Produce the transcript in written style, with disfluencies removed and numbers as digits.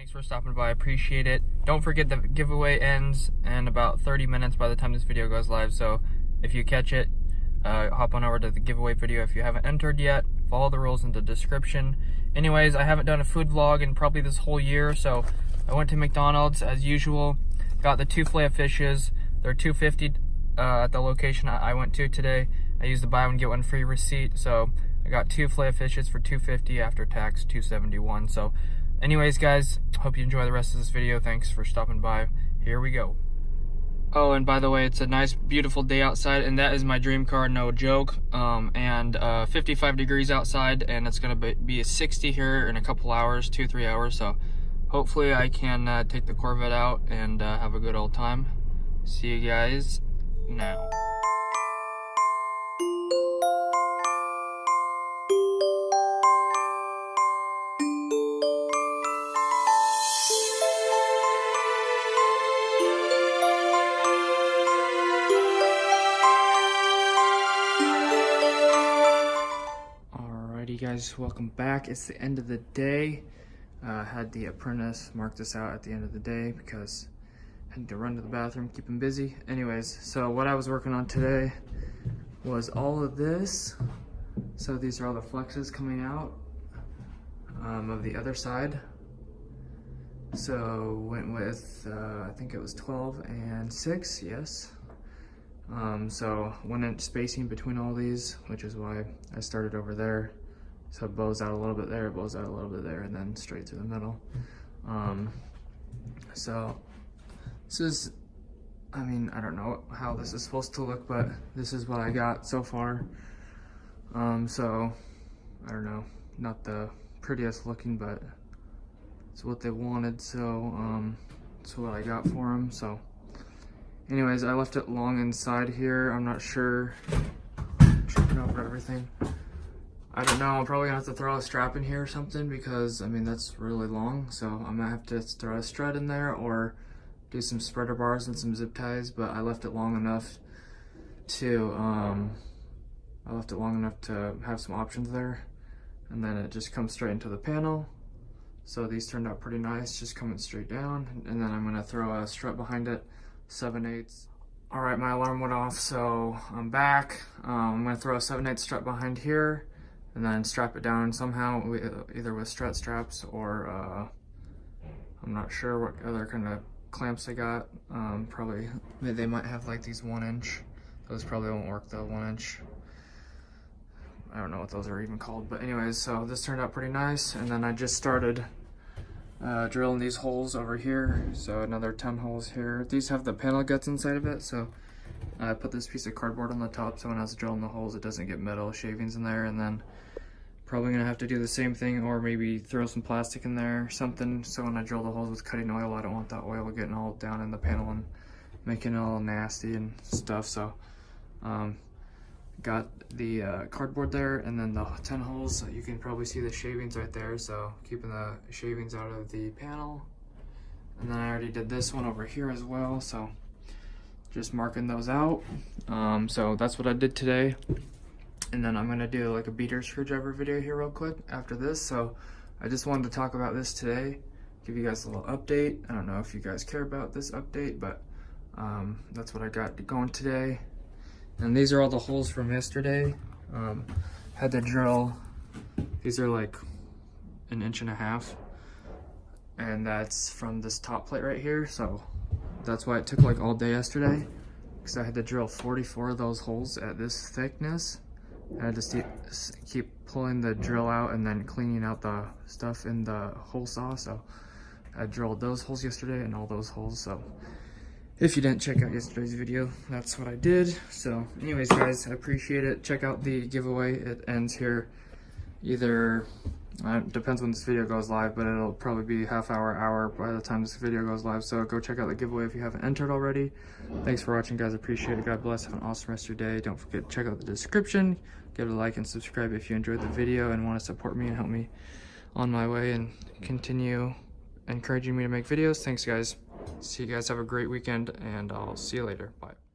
Thanks for stopping by. I appreciate it. Don't forget the giveaway ends in about 30 minutes by the time this video goes live. So if you catch it, hop on over to the giveaway video. If you haven't entered yet, follow the rules in the description. Anyways, I haven't done a food vlog in probably this whole year, so I went to McDonald's as usual. Got the 2 filet fishes. They're $2.50 at the location I went to today. I used the buy one get one free receipt, so I got 2 filet fishes for $2.50 after tax, $2.71. So anyways, guys, hope you enjoy the rest of this video. Thanks for stopping by. Here we go. Oh, and by the way, it's a nice, beautiful day outside, and that is my dream car, no joke. 55 degrees outside, and it's gonna be 60 here in a couple hours, 2-3 hours. So hopefully I can take the Corvette out and have a good old time. See you guys now. Guys, welcome back. It's the end of the day. Had the apprentice mark this out at the end of the day because I had to run to the bathroom, keep him busy. Anyways, so what I was working on today was all of this. So these are all the flexes coming out of the other side. So went with I think it was 12 and 6, yes. So 1 inch spacing between all these, which is why I started over there. So it bows out a little bit there, it bows out a little bit there, and then straight through the middle. So this is, I mean, I don't know how this is supposed to look, but this is what I got so far. So I don't know, not the prettiest looking, but it's what they wanted. So it's what I got for them. So anyways, I left it long inside here. I'm not sure, tripping over everything. I don't know, I'm probably gonna have to throw a strap in here or something because, I mean, that's really long. So I'm gonna have to throw a strut in there or do some spreader bars and some zip ties, but I left it long enough to, have some options there. And then it just comes straight into the panel. So these turned out pretty nice, just coming straight down. And then I'm gonna throw a strut behind it, 7/8. All right, my alarm went off, so I'm back. I'm gonna throw a 7/8 strut behind here, and then strap it down somehow, either with strut straps or I'm not sure what other kind of clamps I got. Probably they might have like these 1 inch. Those probably won't work though, 1 inch. I don't know what those are even called, but anyways, so this turned out pretty nice. And then I just started drilling these holes over here. So another 10 holes here. These have the panel guts inside of it, so I put this piece of cardboard on the top so when I was drilling the holes it doesn't get metal shavings in there. And then probably gonna have to do the same thing, or maybe throw some plastic in there or something, so when I drill the holes with cutting oil, I don't want that oil getting all down in the panel and making it all nasty and stuff. So got the cardboard there, and then the 10 holes, you can probably see the shavings right there, so keeping the shavings out of the panel. And then I already did this one over here as well, so just marking those out. So that's what I did today. And then I'm gonna do like a beater screwdriver video here real quick after this. So I just wanted to talk about this today, give you guys a little update. I don't know if you guys care about this update, but that's what I got going today. And these are all the holes from yesterday. Had to drill, these are like 1.5 inches, and that's from this top plate right here. So that's why it took like all day yesterday, because I had to drill 44 of those holes at this thickness. I had to keep pulling the drill out and then cleaning out the stuff in the hole saw. So I drilled those holes yesterday and all those holes. So if you didn't check out yesterday's video, that's what I did. So anyways, guys, I appreciate it. Check out the giveaway. It ends here either, depends when this video goes live, but it'll probably be hour by the time this video goes live. So go check out the giveaway if you haven't entered already. Thanks for watching, guys. Appreciate it. God bless. Have an awesome rest of your day. Don't forget to check out the description. Give it a like and subscribe if you enjoyed the video and want to support me and help me on my way and continue encouraging me to make videos. Thanks, guys. See you guys. Have a great weekend, and I'll see you later. Bye.